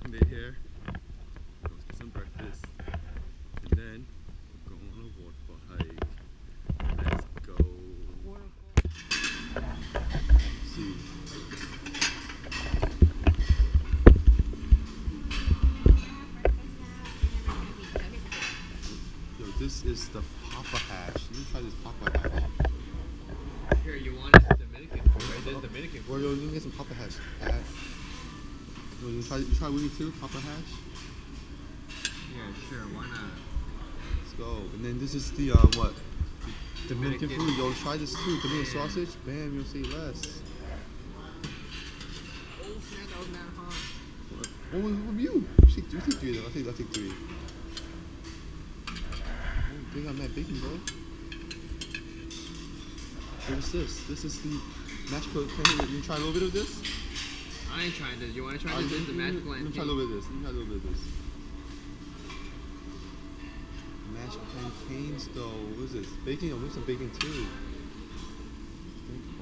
second day here. Let's get some breakfast. And then we're going on a waterfall hike. Let's go. See. Yo, this is the Papa hash. Let me try this Papa hash. Here, you want it Dominican food, right? There's Dominican food. Well, yo, you can get some Papa hash. Yo, you try with me too, Papa hash? Yeah, sure, why not? Let's go. And then this is the, what? Dominican food. Yo, try this too. Dominican sausage. Bam, you'll see less. Oh, snap, that was mad hot. What was with you? You take 3 then. I'll take 3. Oh, they got mad bacon, bro. What's this? This is the mashed plantain. You try a little bit of this? I ain't trying this. You want to try this? This is the mashed plantain. Let me try a little bit of this. Mashed plantains, though. What is this? Bacon? I'll make some bacon too.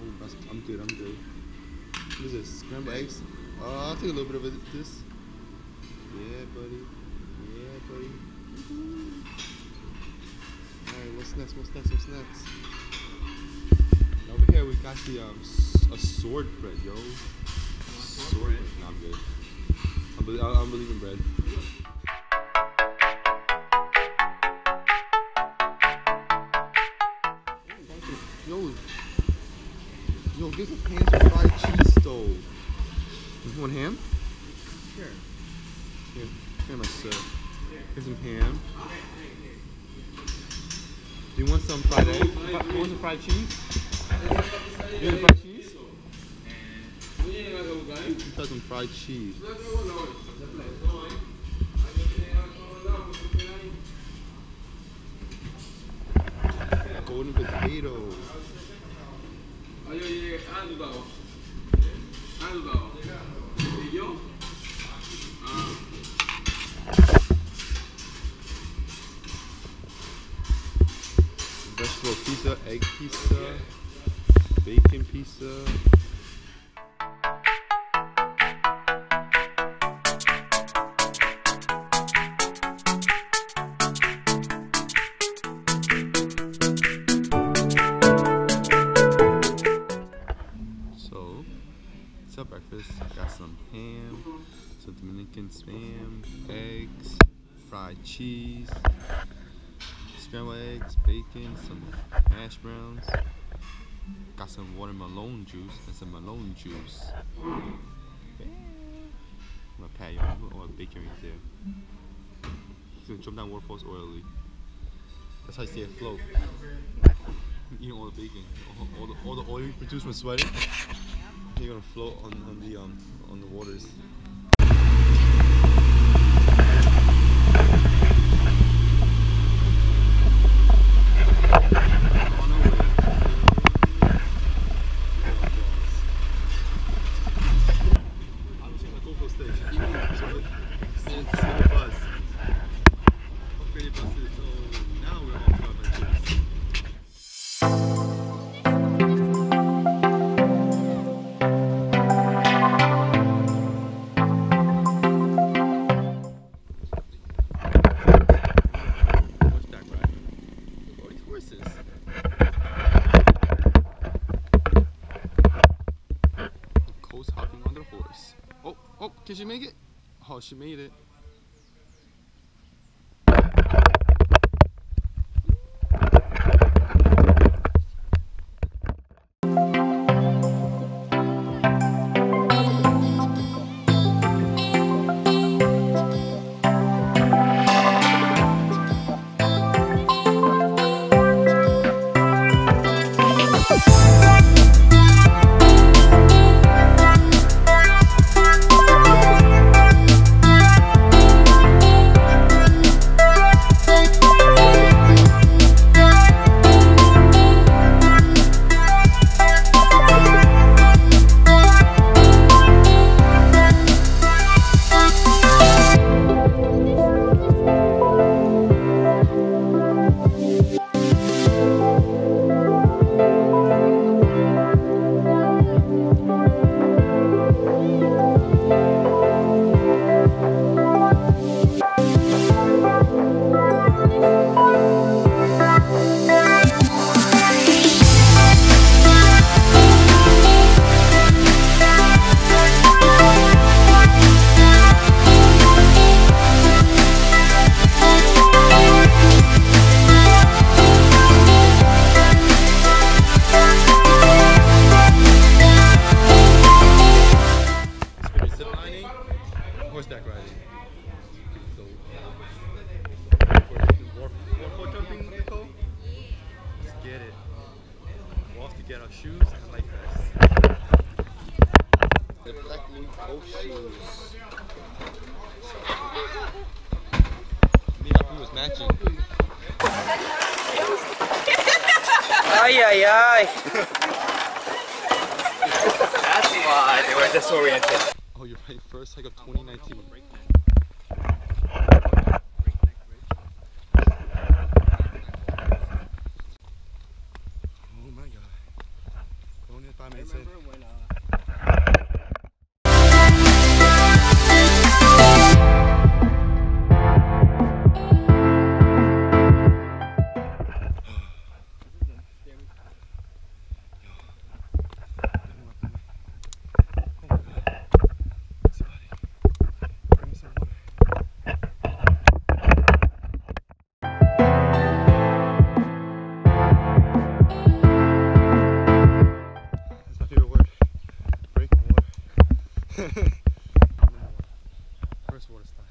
Oh, I'm good. What is this? Scrambled eggs? I'll take a little bit of this. Yeah, buddy. Alright, what's next? Some snacks. Over here we got the a sword bread, yo. Sword bread? Nah, I'm good. I'm believing bread. Yo, get some ham and fried cheese stove. You want ham? Sure. Here, my sir. Here's some ham. Do you want some fried egg? You want some fried cheese? You want fried cheese? Try some fried cheese. Golden potatoes. Vegetable pizza, egg pizza, bacon pizza. So, it's our breakfast. Got some ham, some Dominican spam, eggs, fried cheese, scrambled eggs, bacon, some hash browns. Got some watermelon juice and some melon juice. I'm gonna pat you on all the bacon right there. He's gonna jump down waterfalls oily. That's how you stay afloat. Eating all the bacon, all the oil you produce from sweating. You're gonna float on the waters. Can she make it? Oh, she made it. horseback riding. For jumping, Nicole? Let's get it. We'll have to get our shoes and life vests. The black new boat shoes. Me and Abu was matching. Ay, ay, ay. That's why they were disoriented. Oh, you're right. First hike of 2019. Oh my God. Only 5 minutes in. First water slide.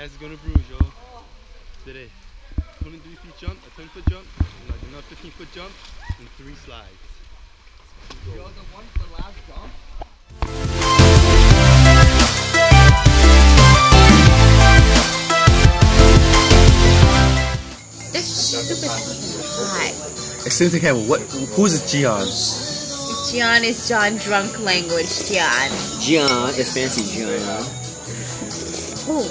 Is gonna bruise, yo. Today. 23 feet jump, a 10-foot jump, and like another 15-foot jump, and 3 slides. Yo, the one for the last jump. This soup is hot. Explain to Campbell, who's this Gian? Gian is John drunk language, Gian. Gian is fancy Gian. Ooh.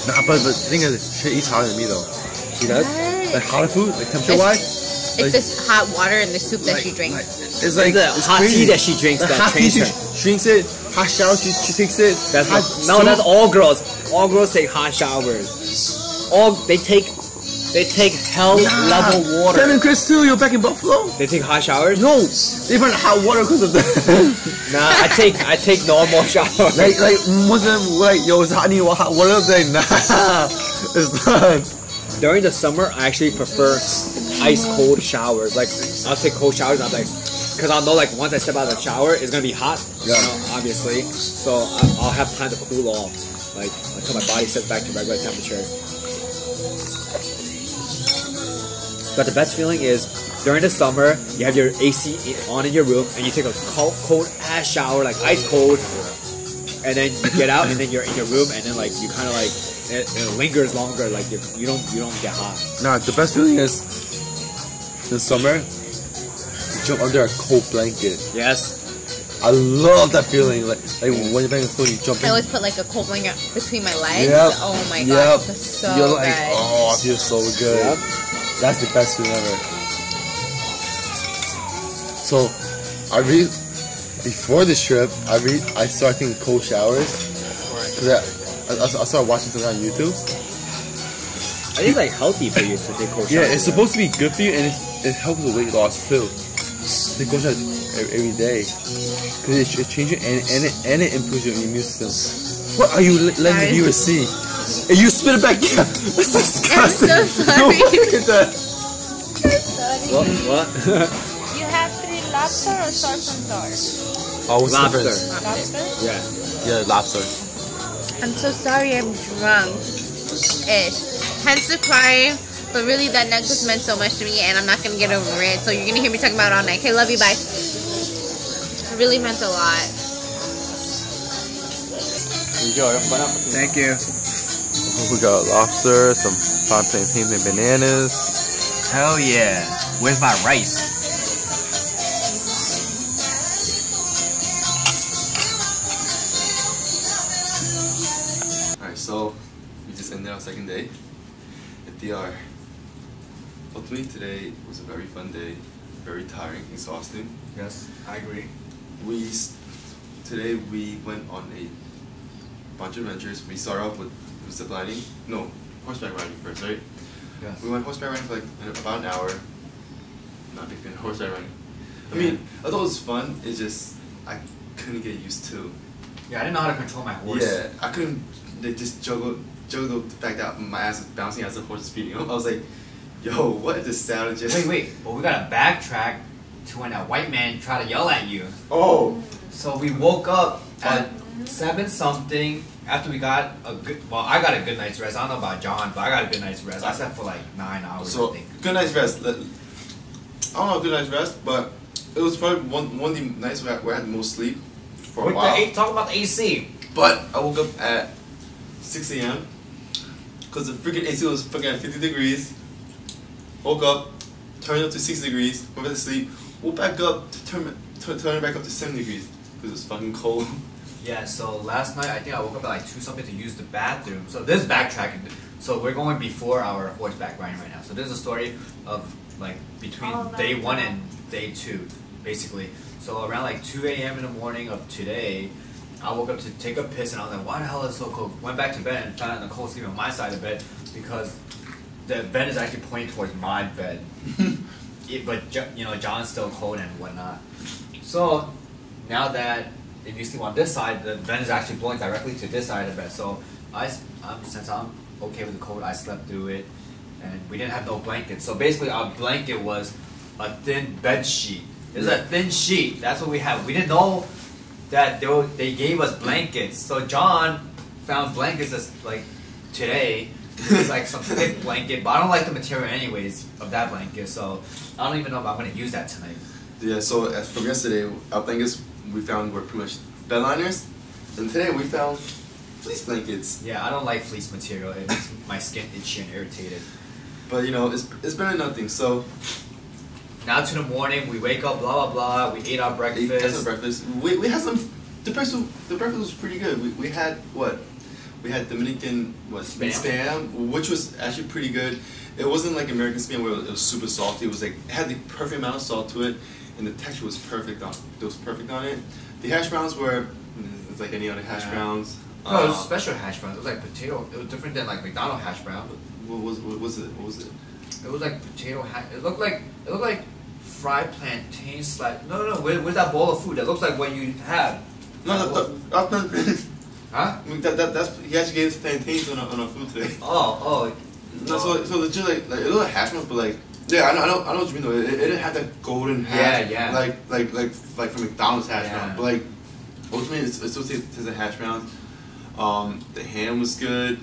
Nah, but the thing is, she eats hotter than me though. She does? What? Like hotter food, like temperature wise. It's just hot water in the soup that she drinks. It's like the it's hot crazy. tea that she drinks The that hot tea trains she her. drinks it. Hot shower she takes it. That's hot that's soup. all girls. All girls take hot showers. They take hell level water. Kevin and Chris too. You're back in Buffalo. They take hot showers? No, they find hot water because of the. Nah, I take normal showers. like most of them like yo, it's hot. I need hot water. Like nah, it's not. During the summer, I actually prefer ice cold showers. Like I'll take cold showers. I'm like, because I'll know like once I step out of the shower, it's gonna be hot. Yeah. You know, obviously. So I'll have time to cool off, like until my body sets back to regular temperature. But the best feeling is during the summer, you have your AC on in your room, and you take a cold ass shower, like ice cold, and then you get out, and then you're in your room, and then like you kind of like it lingers longer, like you don't get hot. Nah, the best feeling is in summer, you jump under a cold blanket. Yes. I love that feeling. Like when you're back in school, you jump in. I always put like a cold blanket between my legs. Yep. Oh my Yep. god, that's so You're like, good. oh, I feel so good. Yep. That's the best feeling ever. So, before this trip, I started taking cold showers. Cause I started watching something on YouTube. I think it's like healthy for you to take cold showers. Yeah, it's supposed to be good for you, and it helps with weight loss too. Take cold showers every day because it changes and it improves your immune system. What are you letting the viewers see? And you spit it back down. That's disgusting. I'm so sorry. No, look at that. What? You have 3 lobster or source and source? Oh, what's the Lobster. difference? Lobster? Yeah. Yeah, lobster. I'm so sorry I'm drunk-ish. Hence the crying. But really, that necklace meant so much to me, and I'm not going to get over it. So you're going to hear me talking about it all night. Okay, love you, bye. It really meant a lot. Enjoy. Thank you. We got lobster, some fried plantains and bananas. Hell yeah. Where's my rice? Alright, so we just ended our second day at DR. Ultimately, today was a very fun day, very tiring, exhausting. Yes, I agree. Today we went on a bunch of adventures. We started off with ziplining. No, horseback riding first, right? Yeah. We went horseback riding for like about an hour. Not a big fan of horseback riding. I mean, although it was fun, it's just I couldn't get used to. Yeah, I didn't know how to control my horse. Yeah, I couldn't. They just juggle the fact that my ass was bouncing as the horse was speeding. I was like, yo, what is this saddle just? Wait, but we gotta backtrack to when that white man tried to yell at you. Oh. So we woke up at 7 something after we got a good, well, I got a good night's rest. I don't know about John, but I got a good night's rest. I slept for like 9 hours, So I think. good night's rest. I don't know, good night's rest, but it was probably one of the nights where I had the most sleep for a while. Talk about the AC. But I woke up at 6 a.m. because the freaking AC was fucking at 50 degrees. Woke up, turned up to 6 degrees, went back to sleep, woke back up to turn it back up to 7 degrees because it was fucking cold. Yeah, so last night I think I woke up at like 2 something to use the bathroom. So this is backtracking. So we're going before our horseback riding right now. So this is a story of like between day 1 and day 2, basically. So around like 2 a.m. in the morning of today, I woke up to take a piss and I was like, why the hell is it so cold? Went back to bed and found out Nicole sleeping on my side of the bed because the bed is actually pointing towards my bed. But you know, John's still cold and whatnot. So now that if you sleep on this side, the vent is actually blowing directly to this side of the bed. So since I'm okay with the cold, I slept through it, and we didn't have no blankets. So basically, our blanket was a thin bed sheet. It was a thin sheet. That's what we had. We didn't know that they gave us blankets. So John found blankets that's like today. It's like some thick blanket, but I don't like the material anyways of that blanket. So I don't even know if I'm gonna use that tonight. Yeah, so as from yesterday, our blankets we found were pretty much bed liners, and today we found fleece blankets. Yeah, I don't like fleece material. It makes my skin itchy and irritated. But you know, it's better than nothing. So now to the morning, we wake up, blah blah blah. We ate our breakfast. we had some. The breakfast was pretty good. We had what? We had Dominican spam, which was actually pretty good. It wasn't like American spam where it was super salty. It was like it had the perfect amount of salt to it, and the texture was perfect on. It was perfect on it. The hash browns were it's like any other hash browns. No, it was special hash browns. It was like potato. It was different than like McDonald's hash brown. What was it? What was it? It was like potato hash. It looked like fried plantain slash. No. Where's that bowl of food? That looks like what you had. No, that's Huh? I mean, that's he actually gave us plantains on our food today. Oh. No, so legit like it looked like hash browns, but like yeah, I know what you mean though. It didn't have that golden hash. Yeah. Like from McDonald's hash brown, but like ultimately it still tastes like hash browns. The ham was good.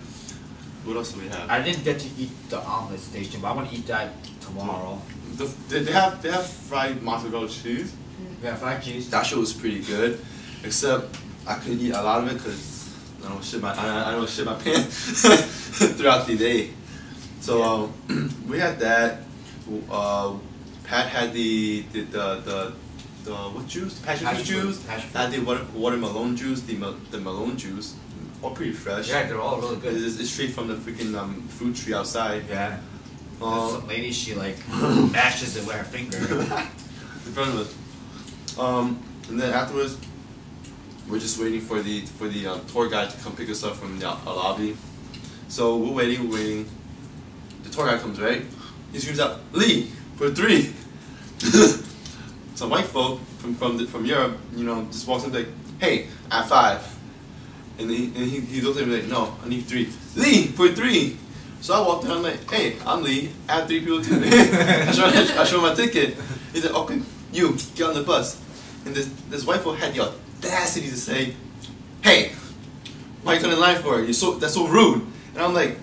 What else do we have? I didn't get to eat the omelet station, but I want to eat that tomorrow. They have fried mozzarella cheese. Yeah, fried cheese. That shit was pretty good, except I couldn't eat a lot of it because I don't shit my pants throughout the day. So we had that. Pat had the what juice? Passion fruit juice. Had the watermelon juice. The melon juice. All pretty fresh. Yeah, they're all really good. It's straight from the freaking fruit tree outside. Yeah. Some lady, she like mashes it with her finger. In front of us. And then afterwards, we're just waiting for the tour guide to come pick us up from the lobby. So we're waiting. The tour guide comes, right? He screams out, "Lee, for 3." Some white folk from Europe, you know, just walks up like, "Hey, at 5." And he looks at me like, "No, I need 3. Lee, for 3." So I walked down, I'm like, "Hey, I'm Lee. I have 3 people too." I show him my ticket. He said, "Okay, you get on the bus." And this white folk had the audacity to say, "Hey, why are you in line for? That's so rude." And I'm like,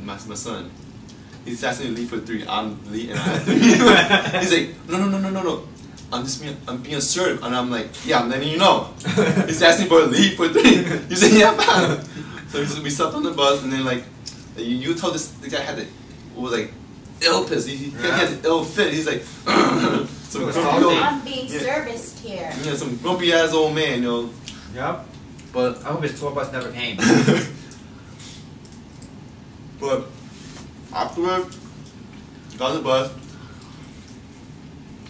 my son, he's asking me to leave for 3. I'm Lee and I have 3. He's like, no. I'm being assertive. And I'm like, "Yeah, I'm letting you know." He's asking for a leave for 3. You say, "Yeah, fine." So we stepped on the bus, and then like, you tell the guy was like ill pissed. He had an ill fit. He's like, I'm being serviced here. Yeah, some grumpy ass old man, you know. Yep. But I hope his tour bus never came. But afterward, got on the bus.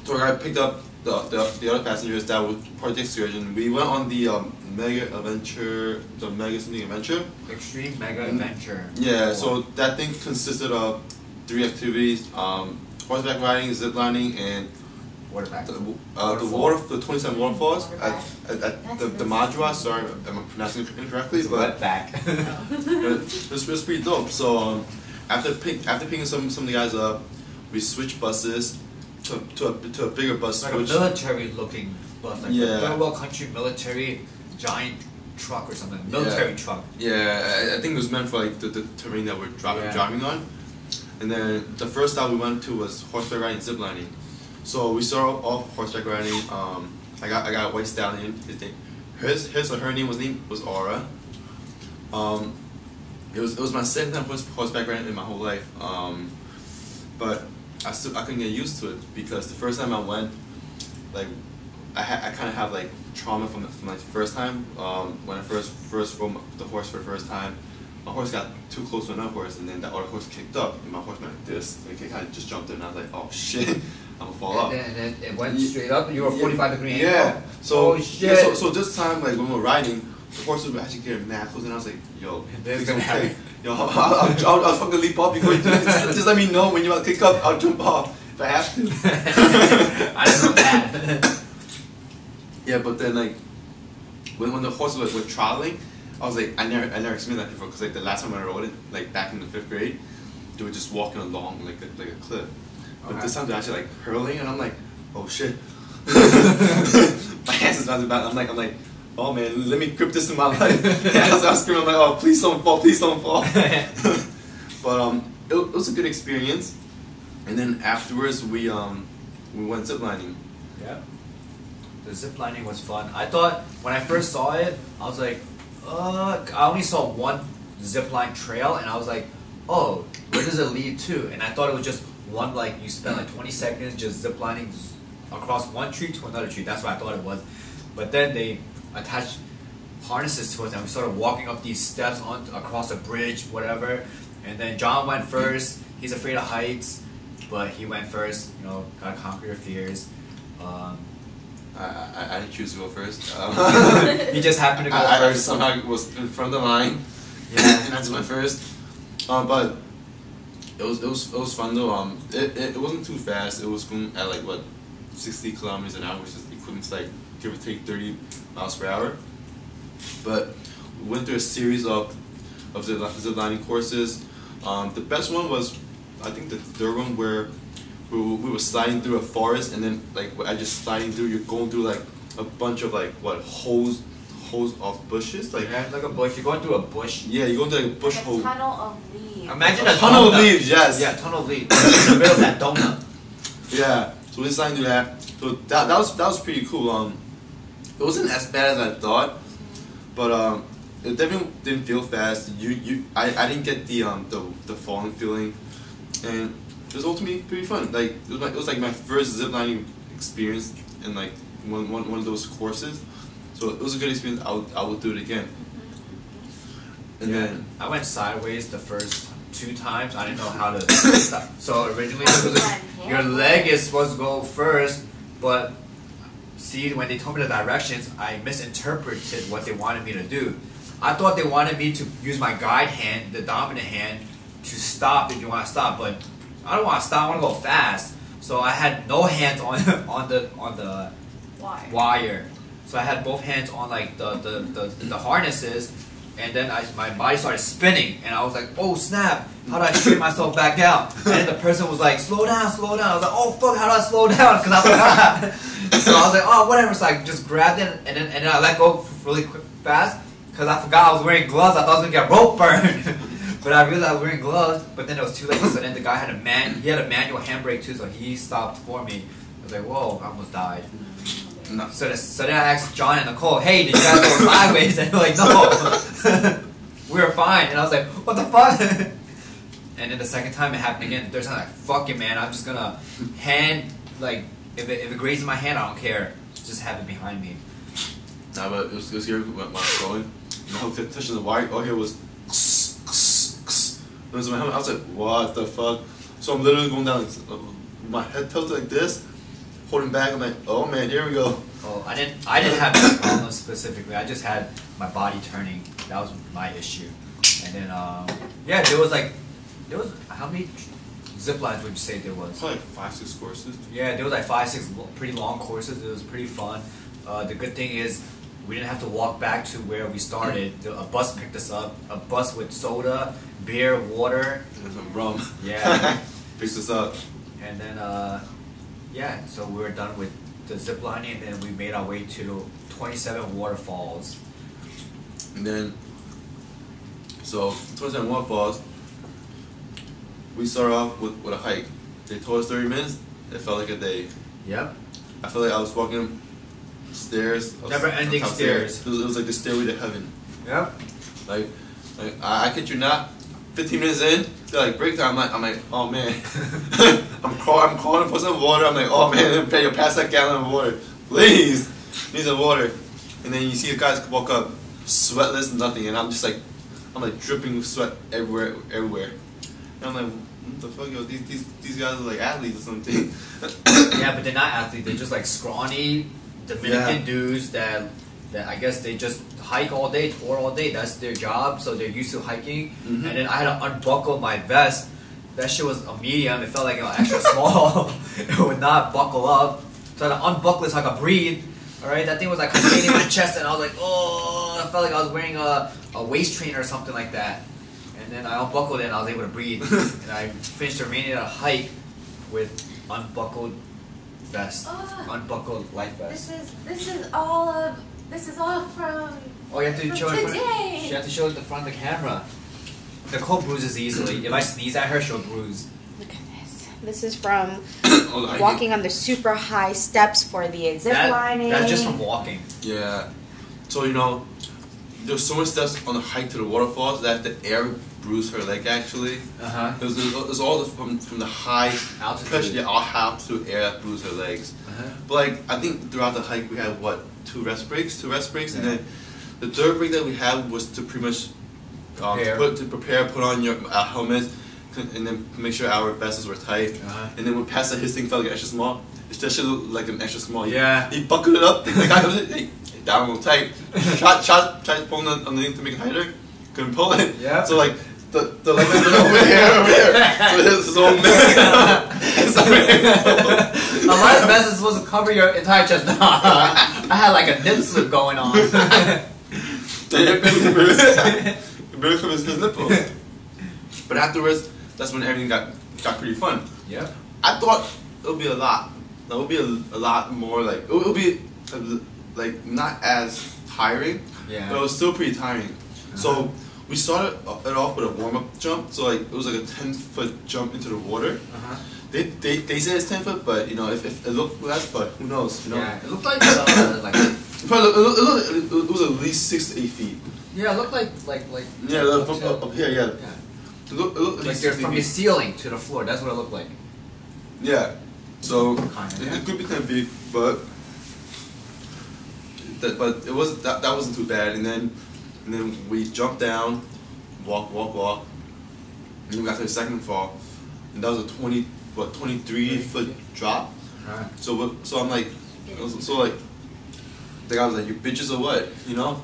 Tour guide picked up the other passengers that were part of the excursion. We went on the Mega Adventure, the Mega something Adventure. Extreme Mega Adventure. Yeah, so that thing consisted of 3 activities: horseback riding, ziplining, and Waterback. the 27 waterfalls at the Madra. Sorry, I'm pronouncing it incorrectly, but back. it was pretty dope. So after picking some of the guys up, we switched buses to a bigger bus. Like a military looking bus, like Yeah. a third world country military giant truck or something. Military truck. Yeah, I think it was meant for like the terrain that we're driving on. And then the first stop we went to was horseback riding, ziplining. So we started off horseback riding. I got a white stallion. Her name was Aura. It was my second time horseback riding in my whole life. But I couldn't get used to it because the first time I went, like I kind of have like trauma from like the first time. When I first rode the horse for the first time, my horse got too close to another horse, and then that other horse kicked up, and my horse went like this. Like it kind of just jumped in, and I was like, "Oh shit, I'm gonna fall off." And then it went straight up, and you were 45-degree angle. Yeah. So oh shit. So this time, like when we were riding, the horse was actually getting mad close, and I was like, "Yo, this is gonna happen. Yo, I'll fucking leap off before you do it. Just let me know when you want to kick up. I'll jump off if I have to." I didn't know that. Yeah, but then like when the horse was traveling, I was like, I never experienced that before, because like the last time I rode it, like back in the 5th grade, they were just walking along like a cliff. But this time they're actually like hurling, and I'm like, "Oh shit." My hands is not about. I'm like, "Oh man, let me grip this in my life." I was screaming, I'm like, "Oh, please don't fall, please don't fall." But it was a good experience. And then afterwards we went ziplining. Yeah. The ziplining was fun. I thought when I first saw it, I was like, I only saw one zipline trail, and I was like, "Oh, where does it lead to?" And I thought it was just one, like you spend like 20 seconds just ziplining across one tree to another tree. That's what I thought it was. But then they attached harnesses to us, and we started walking up these steps across a bridge, whatever. And then John went first. He's afraid of heights, but he went first. You know, gotta conquer your fears. I didn't choose to go first. He just happened to go I first. somehow was in front of the line. Yeah. And I just went first. But it was fun though. It wasn't too fast. It was going at like what, 60 kilometers an hour, which is equivalent to like give or take 30 miles per hour. But we went through a series of ziplining courses. The best one was, I think, the third one, where we were sliding through a forest, and then like I just sliding through, you're going through like a bunch of like what, holes of bushes, like like a bush. You're going through a bush. Yeah, you're going through like a bush Like hole. a tunnel of leaves. Imagine A tunnel of leaves, yes. Yeah, tunnel of leaves. In the middle of that donut. Yeah, so we sliding through that. So that was pretty cool. It wasn't as bad as I thought, but it definitely didn't feel fast. I didn't get the falling feeling, and it was ultimately pretty fun. Like it was like my first ziplining experience in like one of those courses. So it was a good experience. I would do it again. And then I went sideways the first 2 times. I didn't know how to stop. So originally your leg is supposed to go first, but see, when they told me the directions, I misinterpreted what they wanted me to do. I thought they wanted me to use my guide hand, the dominant hand, to stop if you want to stop, but I don't want to stop. I want to go fast. So I had no hands on the wire. So I had both hands on like the harnesses, and then my body started spinning, and I was like, oh snap! How do I straighten myself back down? And then the person was like, slow down, slow down. I was like, oh fuck, how do I slow down? Because I forgot. So I was like, oh whatever. So I just grabbed it, and then I let go really quick, fast, because I forgot I was wearing gloves. I thought I was gonna get rope burned. But I realized I was wearing gloves, but then it was too late. So then the guy had a manual handbrake too, so he stopped for me. I was like, whoa, I almost died. No. So then I asked John and Nicole, hey, did you guys go sideways? And they're like, no, we were fine. And I was like, what the fuck? And then the second time it happened again. The third time, like, fuck it, man, I'm just gonna like, if it grazes my hand, I don't care. Just have it behind me. Nah, but it was here when I was going. You know, touching the wire, all here was. I was like, what the fuck? So I'm literally going down, my head tilted like this, holding back. I'm like, oh man, here we go. Oh, I didn't have that problem specifically. I just had my body turning. That was my issue. And then, yeah, there was how many zip lines would you say there was? Probably like 5-6 courses. Yeah, there was like 5-6 pretty long courses. It was pretty fun. The good thing is, we didn't have to walk back to where we started. A bus picked us up. A bus with soda, beer, water, and some rum. Yeah, picks us up. And then, yeah. So we were done with the zip lining, and then we made our way to 27 waterfalls. And then, so 27 waterfalls. We started off with a hike. They told us 30 minutes. It felt like a day. Yep. I felt like I was walking stairs. Never-ending stairs. It was like the stairway to heaven. Yep. Like I kid you not. 15 minutes in, they're like break time. I'm like, oh man. I'm calling for some water. I'm like, oh man, you'll pass that gallon of water, please. Need some water. And then you see the guys walk up, sweatless, nothing, and I'm like dripping with sweat everywhere. And I'm like, what the fuck, yo? These guys are like athletes or something. Yeah, but they're not athletes. They're just like scrawny Dominican dudes that I guess they just hike all day, tour all day. That's their job, so they're used to hiking. And then I had to unbuckle my vest. That shit was a medium. It felt like it was extra small. It would not buckle up. So I had to unbuckle it so I could breathe. Alright, that thing was like containing my chest, and I was like, oh, I felt like I was wearing a waist trainer or something like that. And then I unbuckled it and I was able to breathe. And I finished the remaining of the hike with unbuckled vest, unbuckled life vest. This is all from. Oh, you have to show it. Today. You have to show it the front of the camera. Nicole bruises easily. If I sneeze at her, she'll bruise. Look at this. This is from walking on the super high steps for the zip lining. That's just from walking. Yeah. So you know, there's so many steps on the hike to the waterfalls that the air bruised her leg actually. It was all from the high altitude. Yeah, all high altitude air that bruised her legs. But like I think throughout the hike we had what, two rest breaks, and then the third break that we had was to pretty much prepare, put on your helmets, and then make sure our vests were tight. And then when past that, his thing felt like extra small. That shit looked like an extra small. Yeah. He buckled it up. The guy comes in, hey, down a little tight. Tried to pull it underneath to make it tighter. Couldn't pull it. Yeah. So like the leg went over here. So his own mess. A lot of vest is supposed to cover your entire chest. No, I had like a nip slip going on. It barely covered his nipple. But afterwards, that's when everything got pretty fun. Yeah. I thought it would be a lot. It would be a lot more like it would be like not as tiring. Yeah. But it was still pretty tiring. So we started it off with a warm-up jump. So like it was like a 10-foot jump into the water. They said it's 10 foot, but you know if it looked less, but who knows? You know? Yeah. It looked like it was at least 6 to 8 feet. Yeah, it looked like yeah, up here, yeah. It looked like they're from the ceiling to the floor. That's what it looked like. Yeah. So it could be 10 feet, but it wasn't that wasn't too bad. And then we jumped down, walk. And then we got to the second fall, and that was a 23 foot drop. So I'm like, the guy was like, "You bitches or what?" You know?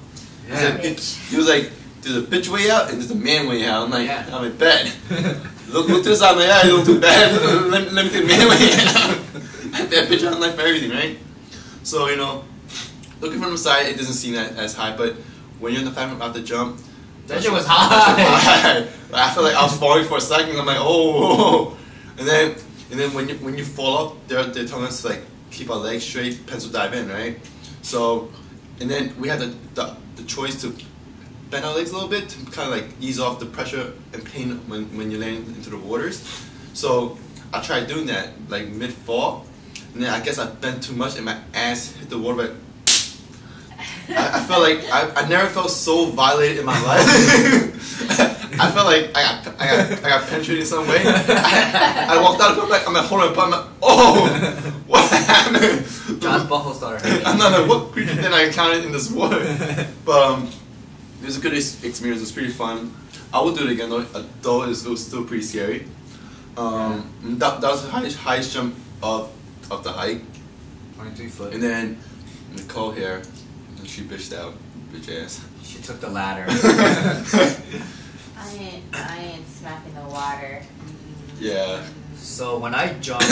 Yeah. He was like, "There's a bitch way out and there's a man way out." I'm like, I'm in bed. Look to the side. I'm like, "Yeah, you don't do bad. Let me take the man way out." That bitch on life for everything, right? So you know, looking from the side, it doesn't seem as high, but when you're in the platform about to jump, that shit was high. I felt like I was falling for a second. I'm like, oh, and then when you fall off, they're telling us to like keep our legs straight, pencil dive in, right? So, and then we had the choice to bend our legs a little bit to kind of like ease off the pressure and pain when you land into the waters. So I tried doing that like mid fall, and then I guess I bent too much and my ass hit the water. But I felt like I never felt so violated in my life. I felt like I got penetrated in some way. I walked out of it, I'm like, hold on, I'm like, oh, what happened? John's butthole started hurting. I'm not like, what creature did I encounter in this water? But it was a good experience. It was pretty fun. I would do it again though it was still pretty scary. That was the highest jump of the hike. 23 foot. And then Nicole here, she bitched out, bitch ass. She took the ladder. I ain't smacking the water. Yeah. So when I jumped,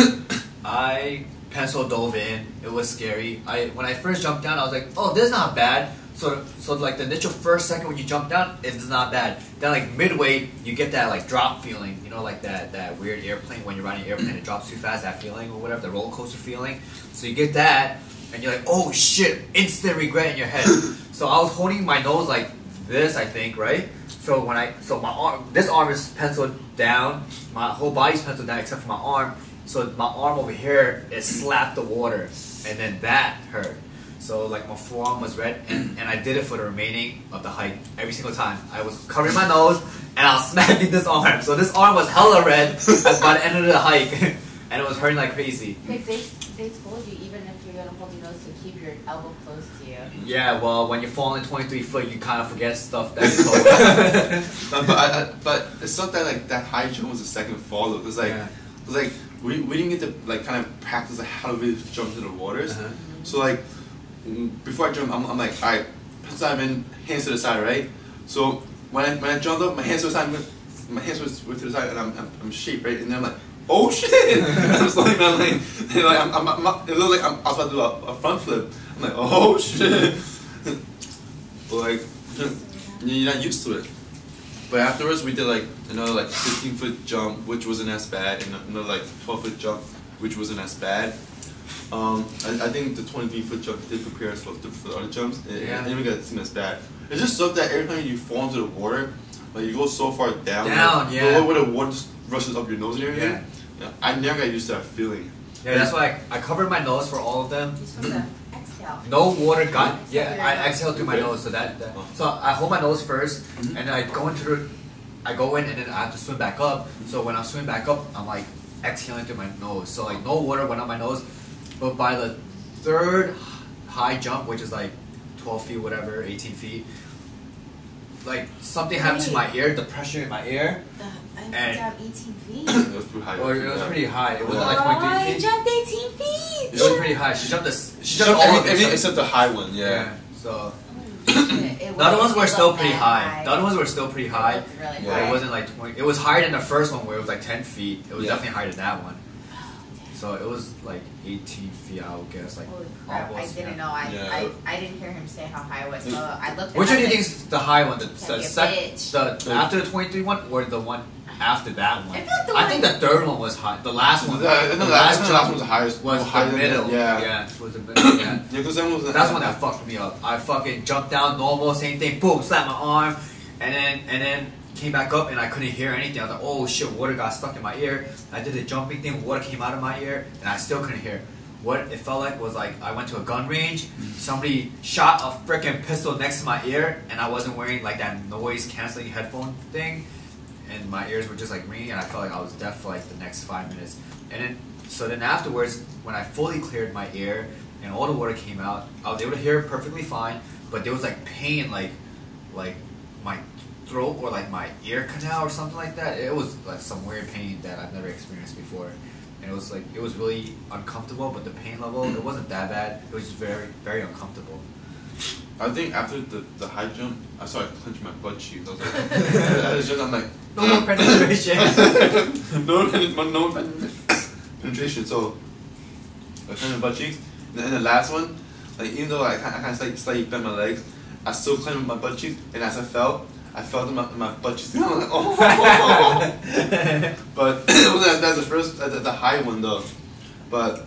I pencil dove in. It was scary. When I first jumped down, I was like, oh, this is not bad. So like the initial first second when you jump down, it's not bad. Then like midway, you get that like drop feeling. You know, like that weird airplane when you're riding an airplane, it drops too fast. That feeling or whatever, the roller coaster feeling. So you get that, and you're like, oh shit! Instant regret in your head. So I was holding my nose like this, I think, right? So my arm, this arm is penciled down. My whole body's penciled down except for my arm. So my arm over here, it slapped the water, and then that hurt. So like my forearm was red, and I did it for the remaining of the hike every single time. I was covering my nose, and I was smacking this arm. So this arm was hella red by the end of the hike, and it was hurting like crazy. They told you even if you're gonna hold your nose to keep your elbow close to you. Yeah, well, when you're falling 23 foot, you kind of forget stuff that you told. but it's not that like that high jump was the second fall. It was like we didn't get to like kind of practice like how to really jump into the waters. So like before I jump, I'm like, all right, pencil dive in, hands to the side, right? So when I jumped up, my hands to the side, my hands were to the side, and I'm shaped, right? And then I'm like, oh shit! I'm slowing down, like it looked like I was about to do a front flip. I'm like, oh shit! But like, you're not used to it. But afterwards, we did like another like 15-foot jump, which wasn't as bad, and another like 12-foot jump, which wasn't as bad. I think the 23-foot jump did prepare us for the other jumps. It didn't even get seen as bad. It's just so that every time you fall into the water, like you go so far down, where the water just rushes up your nose and everything. Yeah. I never got used to that feeling. Yeah, that's why I covered my nose for all of them. You're supposed to exhale. No water got. Yeah, I exhale through my nose, so so I hold my nose first, and then I go in, and then I have to swim back up. So when I'm swimming back up, I'm like exhaling through my nose. So like no water went up my nose. But by the third high jump, which is like 12 feet, whatever, 18 feet, like something happened to my ear, the pressure in my ear. I jumped 18 feet. It was too high. Well, it was pretty high. It wasn't like 23 feet. I jumped 18 feet. It was pretty high. She jumped all of it except the high one. Yeah. So the other ones were still pretty high. The other ones were still pretty high. It wasn't like 20. It was higher than the first one where it was like 10 feet. It was definitely higher than that one. So it was like 18 feet, I would guess. Like holy crap, almost, I didn't know. I didn't hear him say how high it was. So I looked at which one do you like, think is the high one? The after the 23 one or the one after that one? I think the third one was high. The last one. The last one was the highest. Was higher the middle. Yeah. It was the middle. Yeah. Because that's the one that fucked me up. I fucking jumped down normal, same thing. Boom, slapped my arm, and then came back up and I couldn't hear anything. I was like, oh shit, water got stuck in my ear. I did the jumping thing, water came out of my ear, and I still couldn't hear. What it felt like was like I went to a gun range, somebody shot a freaking pistol next to my ear, and I wasn't wearing like that noise canceling headphone thing, and my ears were just like ringing, and I felt like I was deaf for like the next 5 minutes. And then afterwards, when I fully cleared my ear and all the water came out, I was able to hear perfectly fine, but there was like pain, like my throat or like my ear canal or something like that. It was like some weird pain that I've never experienced before, and it was like it was really uncomfortable. But the pain level, it wasn't that bad. It was just very, very uncomfortable. I think after the high jump, I started clenching my butt cheeks. I was like, I'm like, no more penetration. no penetration. So I clenched my butt cheeks, and the last one, like even though I kind of slightly bent my legs, I still clenched my butt cheeks, and as I felt my butt cheeks. I'm like, oh. But that's the first, the high one though. But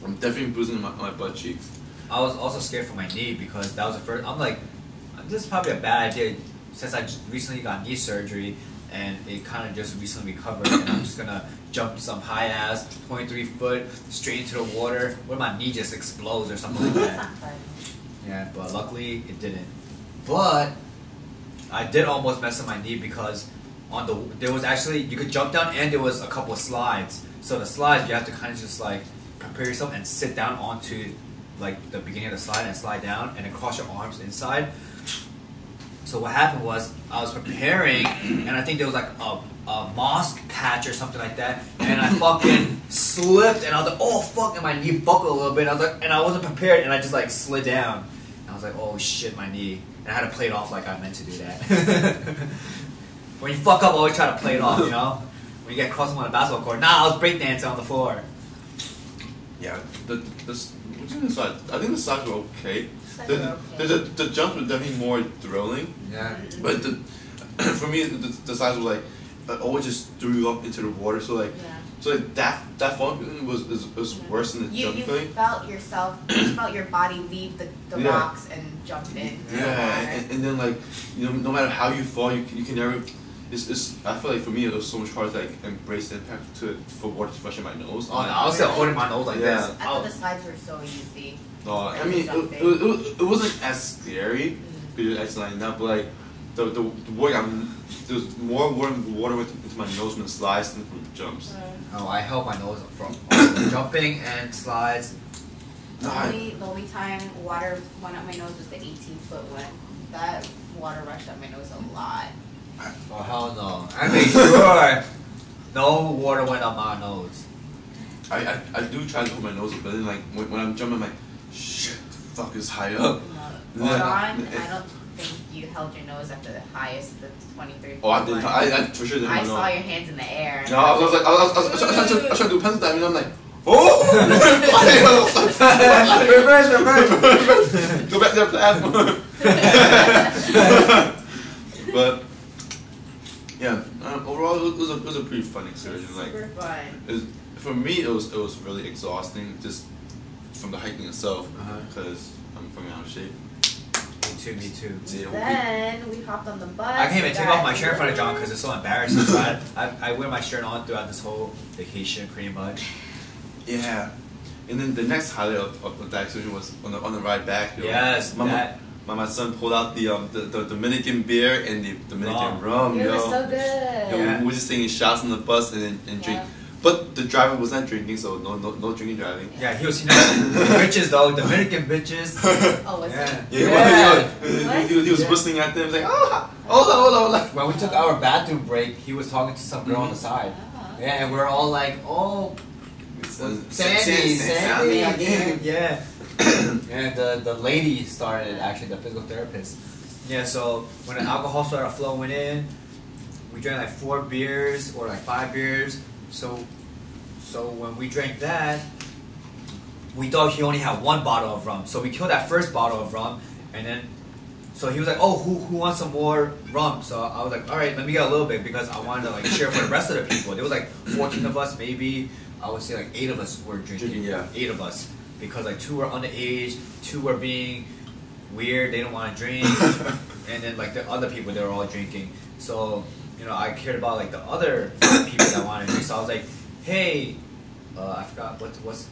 I'm definitely bruising my butt cheeks. I was also scared for my knee because that was the first. I'm like, this is probably a bad idea since I recently got knee surgery and it kind of just recently recovered, and I'm just gonna jump some high ass 23 foot straight into the water where my knee just explodes or something like that. Yeah, but luckily it didn't. But I did almost mess up my knee because there was actually, you could jump down and there was a couple of slides. So the slides, you have to kind of just like prepare yourself and sit down onto like the beginning of the slide and slide down and then cross your arms inside. So what happened was I was preparing and I think there was like a moss patch or something like that, and I fucking slipped and I was like, oh fuck, and my knee buckled a little bit. I was like, and I wasn't prepared and I just like slid down. And I was like, oh shit, my knee. And I had to play it off like I meant to do that. When you fuck up, always try to play it off, you know? When you get crossed on a basketball court. Nah, I was breakdancing on the floor. Yeah, I think the slides were okay. The jumps were definitely more thrilling. Yeah. But for me, the slides were like, always just threw you up into the water. So like, that fall feeling was worse than the jump feeling. You felt yourself, you felt your body leave the rocks and jump in. Yeah, and then like, you know, no matter how you fall, you can never. I feel like for me it was so much harder to like embrace the impact for water to rush in my nose. Oh no, I was still holding my nose like this. I thought the slides were so easy. I mean, it wasn't as scary because it's like that, but like the water, there's more water went into my nose from the slides than from the jumps. Oh, I held my nose from jumping and slides. The only time water went up my nose was the 18-foot one. That water rushed up my nose a lot. Oh hell no! I made sure no water went up my nose. I do try to hold my nose up, but then like when I'm jumping, I'm like, shit, the fuck is high up. John, I don't think you held your nose up to the highest, the 23. Oh, I didn't. I for sure didn't. I saw your hands in the air. No, I was trying to do pencil diving, and I'm like, oh! Reverse. Go back to the platform. But yeah, overall it was a pretty fun excursion. Super fun. For me, it was really exhausting just from the hiking itself because I'm fucking out of shape. Me too. Then we hopped on the bus. I can't even take off my shirt in front of John because it's so embarrassing. So I wear my shirt on throughout this whole vacation pretty much. Yeah, and then the next highlight of that excursion was on the ride back. Yes, my son pulled out the Dominican beer and the Dominican rum. It was so good. Yeah. We were just taking shots on the bus and drink. But the driver was not drinking, so no drinking driving. Yeah, he was bitches though, Dominican bitches. Oh, was he was whistling at them like, oh, hold on. When we took our bathroom break, he was talking to some girl on the side. Yeah, and we're all like, oh, Sandy again. Yeah. And the lady started, actually, the physical therapist. Yeah, so when the alcohol started flowing in, we drank like 4 beers or like 5 beers. So when we drank that, we thought he only had 1 bottle of rum. So we killed that first bottle of rum, and then so he was like, oh, who wants some more rum? So I was like, all right, let me get a little bit because I wanted to like share for the rest of the people. There was like 14 of us, maybe. I would say like 8 of us were drinking. 8 of us. Because like 2 were underage, 2 were being weird, they don't want to drink, and then like the other people, they were all drinking. So, you know, I cared about like the other people that wanted to drink. So I was like, hey, I forgot what's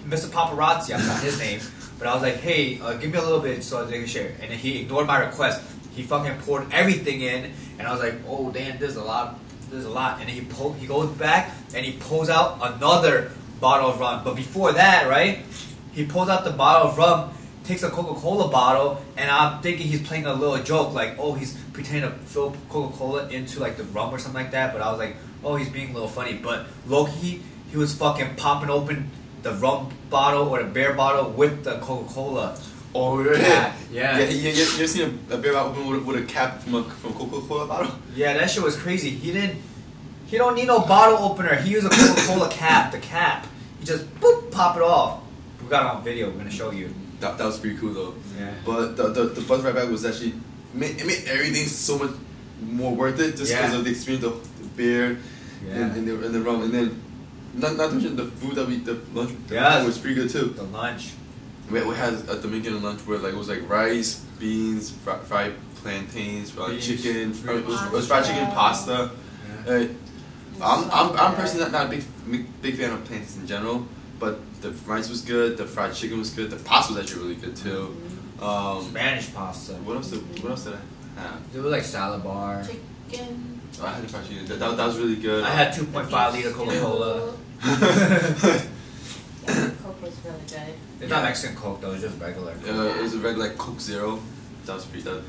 Mr. Paparazzi, I forgot his name, but I was like, hey, give me a little bit so they can share. And then he ignored my request. He fucking poured everything in, and I was like, oh damn, there's a lot. And then he goes back and he pulls out another bottle of rum. But before that, right, he pulls out the bottle of rum, takes a Coca-Cola bottle, and I'm thinking he's playing a little joke, like, oh, he's pretending to fill Coca-Cola into like the rum or something like that. But I was like, oh, he's being a little funny. But low-key, he was fucking popping open the rum bottle or the beer bottle with the Coca-Cola. Oh, yeah. Yeah. Yeah, you ever seen a bear open with a cap from Coca-Cola bottle? Yeah, that shit was crazy. He don't need no bottle opener. He used a Coca-Cola cap, the cap. He just boop, pop it off. We got it on video. We're gonna show you. That was pretty cool though. Yeah. But the bus ride back was actually it made everything so much more worth it just because of the experience of the beer and the rum, and then not to mention the food the lunch was pretty good too. The lunch. We had a Dominican lunch where like it was like rice, beans, fried plantains, chicken. It was fried chicken, pasta. Yeah. I'm personally not a big fan of plantains in general, but the rice was good, the fried chicken was good, the pasta was actually really good too. Spanish pasta. What else did I have? It was like salad bar. Chicken. Oh, I had the fried chicken. That was really good. I had 2.5 liter Coca-Cola. Yeah, Coke was really good. It's not Mexican Coke though, it's just regular. It was a regular Coke Zero. That was pretty good.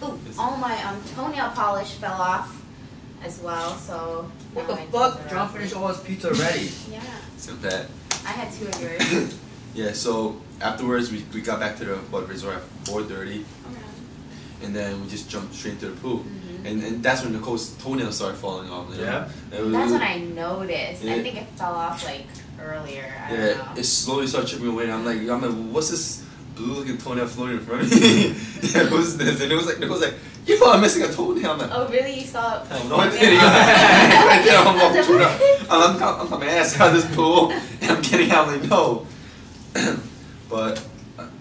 Ooh, all my toenail polish fell off as well, so. What now the my fuck? toes are John all- finished all his pizza already. Yeah. So bad. I had 2 of yours. Yeah. So afterwards, we got back to the resort at 4:30, and then we just jumped straight into the pool. And that's when Nicole's toenails started falling off. You know? That's when I noticed. Yeah. I think it fell off like earlier. I don't Yeah, know. it slowly started chipping away, and I'm like, what's this blue-looking toenail floating in front of me? Yeah, what was this? And it was like, you are missing a toenail. I'm like, Oh really? You saw it? no, I didn't. I did. I'm walking through I'm coming ass out of this pool, and I'm getting out. I'm like, no. but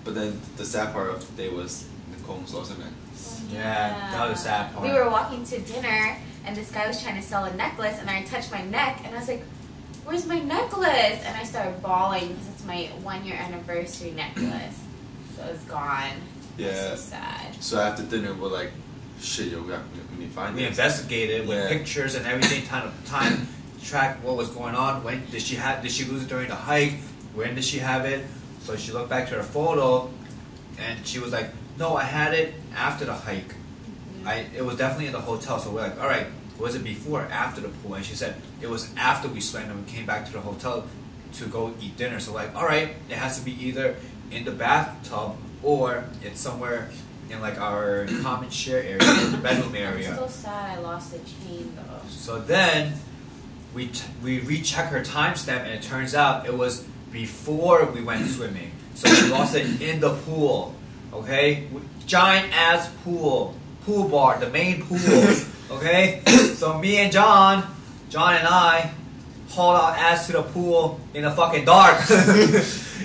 then the sad part of the day was Nicole almost lost her neck. Yeah, that was the sad part. We were walking to dinner, and this guy was trying to sell a necklace, and I touched my neck, and I was like, "Where's my necklace?" And I started bawling because it's my 1-year anniversary necklace, so it's gone. Yeah. It's so sad. So after dinner, we're like, shit, yo, we need to find We this. investigated with Yeah. pictures and everything, time track what was going on. When did she lose it during the hike? When did she have it? So she looked back to her photo, and she was like, "No, I had it after the hike. It was definitely in the hotel." So we're like, "All right, was it before or after the pool?" And she said it was after we swam and we came back to the hotel to go eat dinner. So we're like, "All right, it has to be either in the bathtub or it's somewhere in like our common share area, in the bedroom I'm area." so sad I lost the chain though. So then we recheck her timestamp, and it turns out it was before we went swimming. So she lost it in the pool. Okay, giant ass pool bar, the main pool. Okay, so me and John and I hauled our ass to the pool in the fucking dark.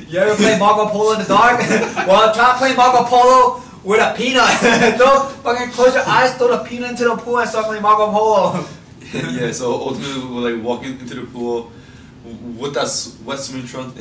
You ever play Marco Polo in the dark? Well, try playing Marco Polo with a peanut. Fucking close your eyes, throw the peanut into the pool, and start playing Marco Polo. Yeah, so ultimately we were like walking into the pool with that wet swimming trunk.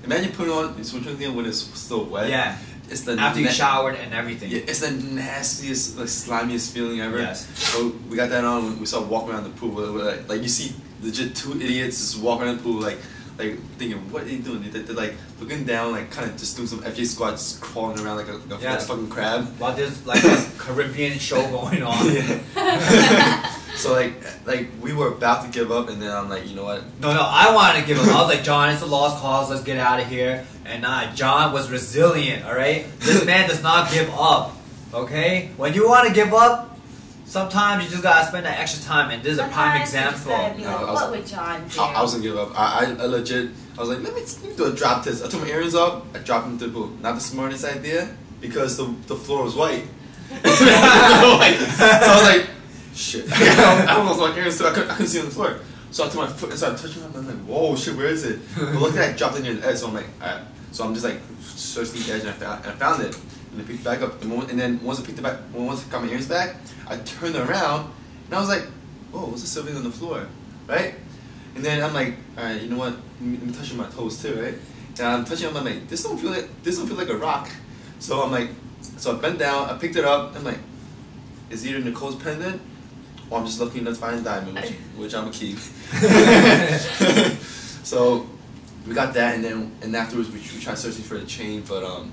Imagine putting on the swimming trunk when it's still wet. Yeah. It's the After you showered and everything. Yeah, it's the nastiest, like slimiest feeling ever. Yes. So we got that on. We started walking around the pool. We're like you see legit 2 idiots just walking around the pool, like thinking, what are they doing? They're like looking down, like kind of just doing some FJ squats, crawling around like a fucking crab. While there's like a Caribbean show going on. Yeah. So like we were about to give up, and then I'm like, you know what? No, I wanted to give up. I was like, John, it's a lost cause. Let's get out of here. And John was resilient. All right, this man does not give up. Okay, when you want to give up, sometimes you just gotta spend that extra time. And this is a prime example. What would John do? I was gonna give up. I legit. I was like, let me do a drop test. I took my earrings off. I dropped into the pool. Not the smartest idea because the floor was white. So I was like, shit. I almost lost my earrings too. I couldn't see on the floor. So I took my foot and started touching them. I'm like, whoa, shit, where is it? But look at that, I dropped it near the edge. So I'm like, alright. So I'm just like searching the edge, and I found it. And I picked it back up. And then once I got my earrings back, I turned around and I was like, whoa, what's this something on the floor, right? And then I'm like, alright, you know what? Let me touch my toes too, right? And I'm touching them. I'm like, this don't feel like a rock. So I'm like, so I bent down. I picked it up. I'm like, is it either Nicole's pendant? Or I'm just looking to find a diamond, which I'm gonna keep. So we got that, and afterwards we tried searching for the chain, but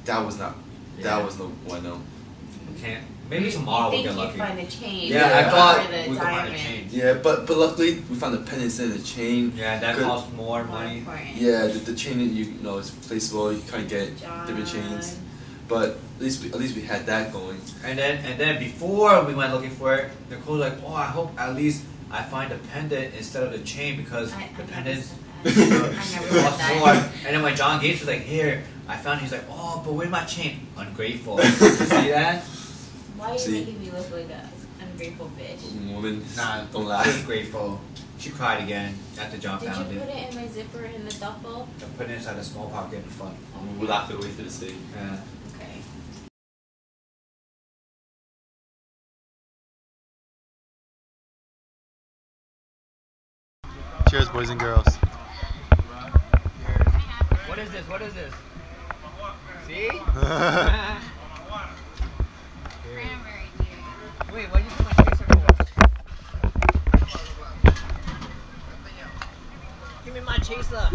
that was no one. No. We can't. Maybe tomorrow we'll get lucky. Find the chain. Yeah, I thought the we could find diamond. a chain. Yeah, but luckily we found the pendants in the chain. Yeah, that costs more money. Yeah, the chain you know is replaceable. You kind of get different chains, but at least we had that going. And then before we went looking for it, Nicole's like, oh, I hope at least I find a pendant instead of the chain because the pendants cost more. And then when John Gates was like, here, I found it, he's like, oh, but where's my chain? Ungrateful. You see that? Why are you making me look like an ungrateful bitch? Woman, Nah, don't lie. She was grateful. She cried again after John Did found you put it. it in my zipper in the duffel? I put it inside a small pocket in the front. We laughed it away to the sea. Yeah. Okay. Cheers, boys and girls. What is this? What is this? See? Wait, why'd you put my chaser over? Give me my chaser.